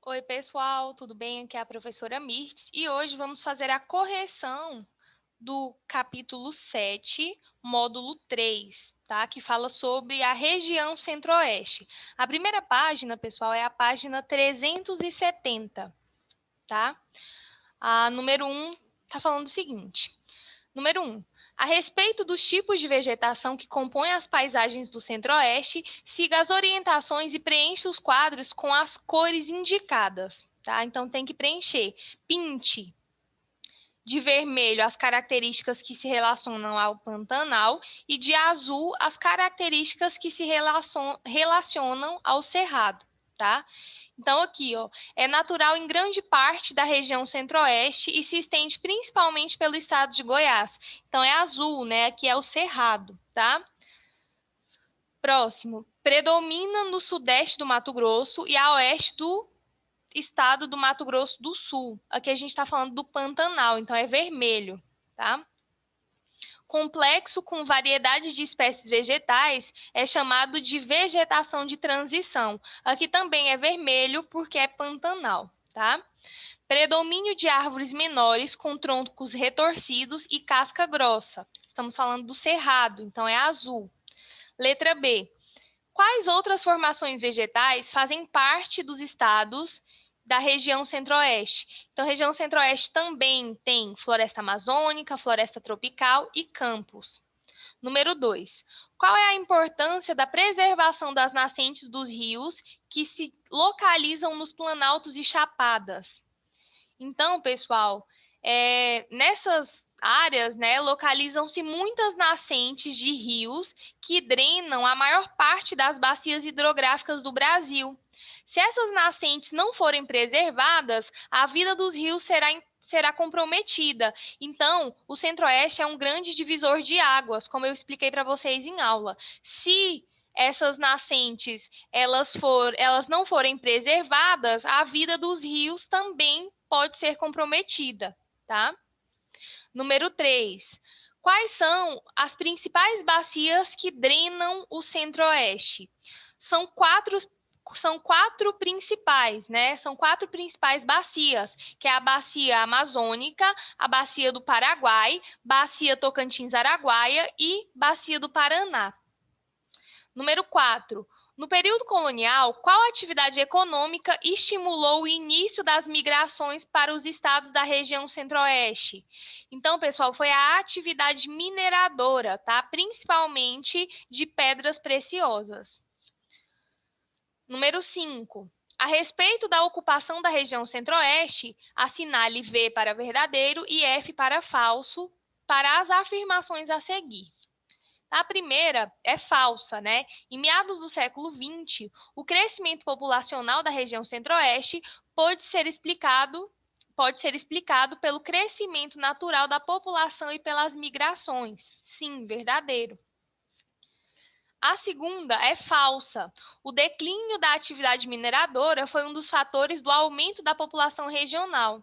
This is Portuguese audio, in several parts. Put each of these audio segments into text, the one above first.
Oi, pessoal, tudo bem? Aqui é a professora Mirtz e hoje vamos fazer a correção do capítulo 7, módulo 3, tá? Que fala sobre a região centro-oeste. A primeira página, pessoal, é a página 370, tá? A número 1 tá falando o seguinte. Número 1. A respeito dos tipos de vegetação que compõem as paisagens do Centro-Oeste, siga as orientações e preencha os quadros com as cores indicadas, tá? Então tem que preencher. Pinte de vermelho as características que se relacionam ao Pantanal e de azul as características que se relacionam ao Cerrado, tá? Então, aqui, ó, é natural em grande parte da região centro-oeste e se estende principalmente pelo estado de Goiás. Então, é azul, né? Aqui é o Cerrado, tá? Próximo. Predomina no sudeste do Mato Grosso e a oeste do estado do Mato Grosso do Sul. Aqui a gente está falando do Pantanal, então é vermelho, tá? Complexo com variedade de espécies vegetais é chamado de vegetação de transição. Aqui também é vermelho porque é Pantanal, tá? Predomínio de árvores menores com troncos retorcidos e casca grossa. Estamos falando do cerrado, então é azul. Letra B. Quais outras formações vegetais fazem parte dos estados da região centro-oeste? Então, a região centro-oeste também tem floresta amazônica, floresta tropical e campos. Número 2. Qual é a importância da preservação das nascentes dos rios que se localizam nos planaltos e chapadas? Então, pessoal, nessas áreas, né, localizam-se muitas nascentes de rios que drenam a maior parte das bacias hidrográficas do Brasil. Se essas nascentes não forem preservadas, a vida dos rios será comprometida. Então, o Centro-Oeste é um grande divisor de águas, como eu expliquei para vocês em aula. Se essas nascentes elas não forem preservadas, a vida dos rios também pode ser comprometida, tá? Número 3. Quais são as principais bacias que drenam o Centro-Oeste? São quatro principais, né? São quatro principais bacias, que é a bacia amazônica, a bacia do Paraguai, bacia Tocantins-Araguaia e bacia do Paraná. Número 4. No período colonial, qual atividade econômica estimulou o início das migrações para os estados da região centro-oeste? Então, pessoal, foi a atividade mineradora, tá? Principalmente de pedras preciosas. Número 5. A respeito da ocupação da região centro-oeste, assinale V para verdadeiro e F para falso para as afirmações a seguir. A primeira é falsa, né? Em meados do século XX, o crescimento populacional da região centro-oeste pode ser explicado pelo crescimento natural da população e pelas migrações. Sim, verdadeiro. A segunda é falsa. O declínio da atividade mineradora foi um dos fatores do aumento da população regional,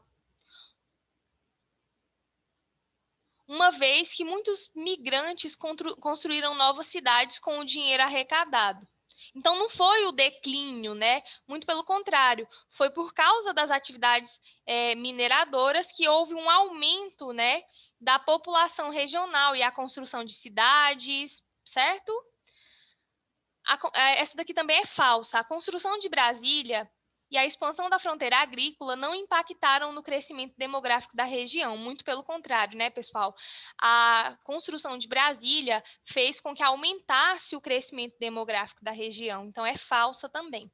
uma vez que muitos migrantes construíram novas cidades com o dinheiro arrecadado. Então, não foi o declínio, né? Muito pelo contrário, foi por causa das atividades mineradoras que houve um aumento, né, da população regional e a construção de cidades, certo? Essa daqui também é falsa. A construção de Brasília e a expansão da fronteira agrícola não impactaram no crescimento demográfico da região, muito pelo contrário, né, pessoal? A construção de Brasília fez com que aumentasse o crescimento demográfico da região, então é falsa também.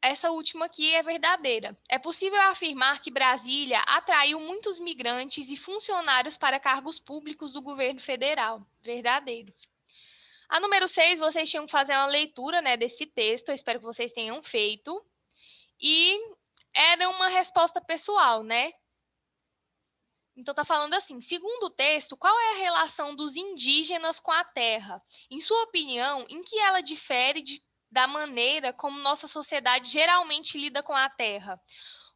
Essa última aqui é verdadeira. É possível afirmar que Brasília atraiu muitos migrantes e funcionários para cargos públicos do governo federal. Verdadeiro. A número 6, vocês tinham que fazer uma leitura, né, desse texto, eu espero que vocês tenham feito. E era uma resposta pessoal, né? Então tá falando assim, segundo o texto, qual é a relação dos indígenas com a terra? Em sua opinião, em que ela difere da maneira como nossa sociedade geralmente lida com a terra?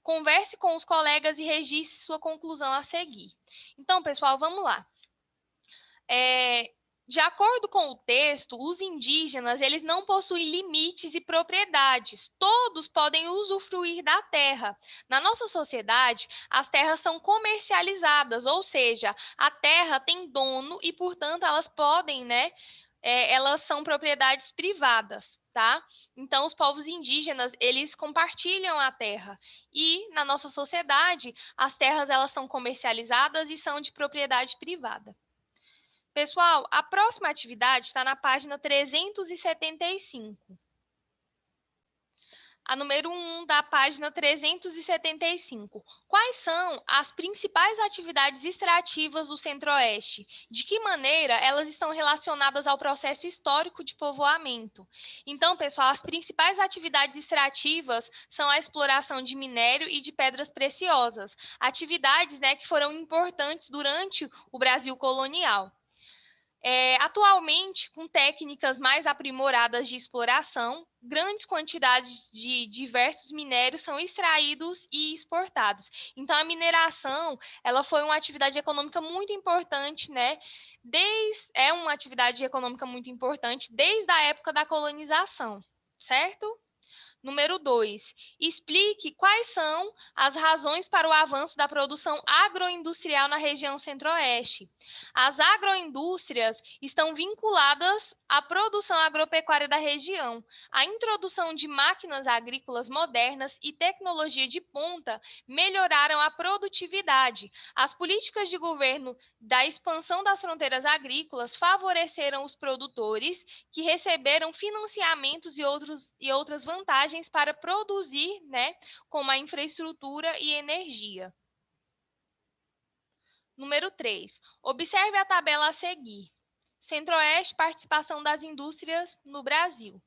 Converse com os colegas e registre sua conclusão a seguir. Então, pessoal, vamos lá. De acordo com o texto, os indígenas, eles não possuem limites e propriedades. Todos podem usufruir da terra. Na nossa sociedade, as terras são comercializadas, ou seja, a terra tem dono e, portanto, elas podem, né? Elas são propriedades privadas, tá? Então, os povos indígenas, eles compartilham a terra. E, na nossa sociedade, as terras, elas são comercializadas e são de propriedade privada. Pessoal, a próxima atividade está na página 375. A número 1 da página 375. Quais são as principais atividades extrativas do Centro-Oeste? De que maneira elas estão relacionadas ao processo histórico de povoamento? Então, pessoal, as principais atividades extrativas são a exploração de minério e de pedras preciosas, atividades, né, que foram importantes durante o Brasil colonial. Atualmente, com técnicas mais aprimoradas de exploração, grandes quantidades de diversos minérios são extraídos e exportados. Então, a mineração, ela foi uma atividade econômica muito importante, né? É uma atividade econômica muito importante desde a época da colonização, certo? Número 2, explique quais são as razões para o avanço da produção agroindustrial na região Centro-Oeste. As agroindústrias estão vinculadas à produção agropecuária da região. A introdução de máquinas agrícolas modernas e tecnologia de ponta melhoraram a produtividade. As políticas de governo da expansão das fronteiras agrícolas favoreceram os produtores que receberam financiamentos e outras vantagens para produzir, né, como a infraestrutura e energia. Número 3. Observe a tabela a seguir. Centro-Oeste, participação das indústrias no Brasil.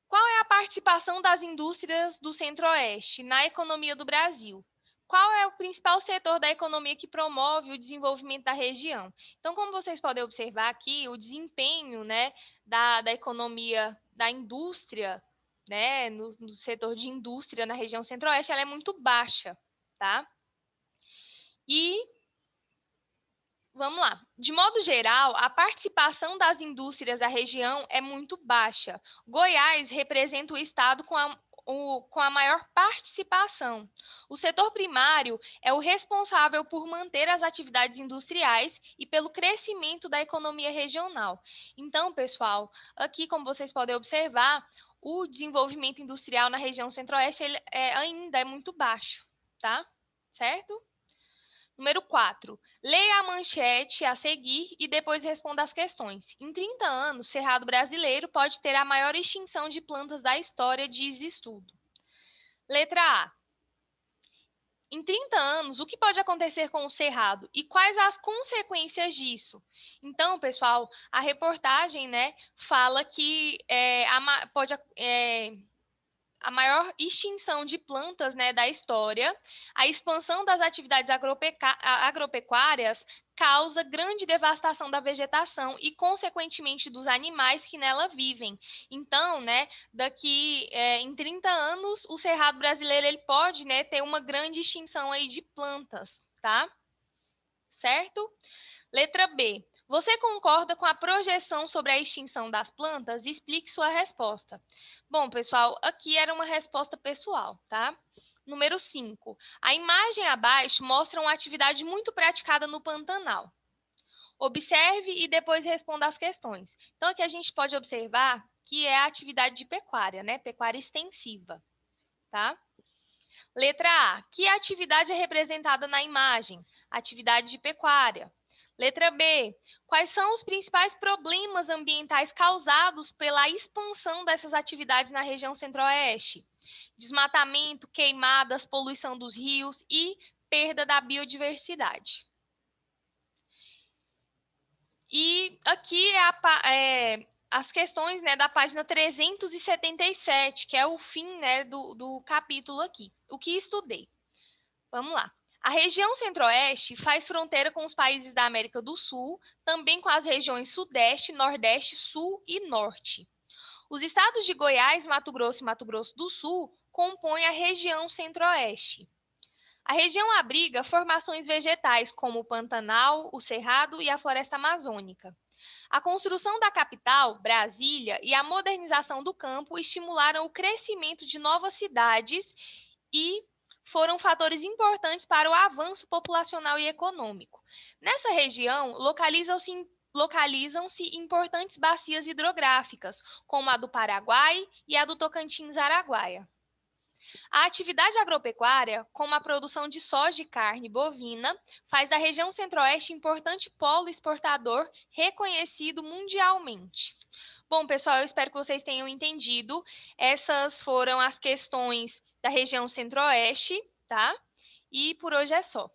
Qual é a participação das indústrias do Centro-Oeste na economia do Brasil? Qual é o principal setor da economia que promove o desenvolvimento da região? Então, como vocês podem observar aqui, o desempenho, né, da economia da indústria, né, no setor de indústria na região Centro-Oeste, ela é muito baixa, tá? E vamos lá. De modo geral, a participação das indústrias da região é muito baixa. Goiás representa o estado com a maior participação. O setor primário é o responsável por manter as atividades industriais e pelo crescimento da economia regional. Então, pessoal, aqui, como vocês podem observar, o desenvolvimento industrial na região Centro-Oeste ainda é muito baixo, tá? Certo? Número 4. Leia a manchete a seguir e depois responda as questões. Em 30 anos, Cerrado brasileiro pode ter a maior extinção de plantas da história, diz estudo. Letra A. Em 30 anos, o que pode acontecer com o cerrado e quais as consequências disso? Então, pessoal, a reportagem, né, fala que a maior extinção de plantas, né, da história, a expansão das atividades agropecuárias causa grande devastação da vegetação e, consequentemente, dos animais que nela vivem. Então, né, daqui em 30 anos, o cerrado brasileiro ele pode, né, ter uma grande extinção aí de plantas, tá? Certo? Letra B. Você concorda com a projeção sobre a extinção das plantas? Explique sua resposta. Bom, pessoal, aqui era uma resposta pessoal, tá? Número 5. A imagem abaixo mostra uma atividade muito praticada no Pantanal. Observe e depois responda as questões. Então, aqui a gente pode observar que é a atividade de pecuária, né? Pecuária extensiva, tá? Letra A. Que atividade é representada na imagem? Atividade de pecuária. Letra B. Quais são os principais problemas ambientais causados pela expansão dessas atividades na região Centro-Oeste? Desmatamento, queimadas, poluição dos rios e perda da biodiversidade. E aqui as questões, né, da página 377, que é o fim, né, do capítulo aqui. O que estudei? Vamos lá. A região Centro-Oeste faz fronteira com os países da América do Sul, também com as regiões Sudeste, Nordeste, Sul e Norte. Os estados de Goiás, Mato Grosso e Mato Grosso do Sul compõem a região Centro-Oeste. A região abriga formações vegetais como o Pantanal, o Cerrado e a Floresta Amazônica. A construção da capital, Brasília, e a modernização do campo estimularam o crescimento de novas cidades e foram fatores importantes para o avanço populacional e econômico. Nessa região, localizam-se importantes bacias hidrográficas, como a do Paraguai e a do Tocantins-Araguaia. A atividade agropecuária, como a produção de soja e carne bovina, faz da região centro-oeste importante polo exportador reconhecido mundialmente. Bom, pessoal, eu espero que vocês tenham entendido. Essas foram as questões da região centro-oeste, tá? E por hoje é só.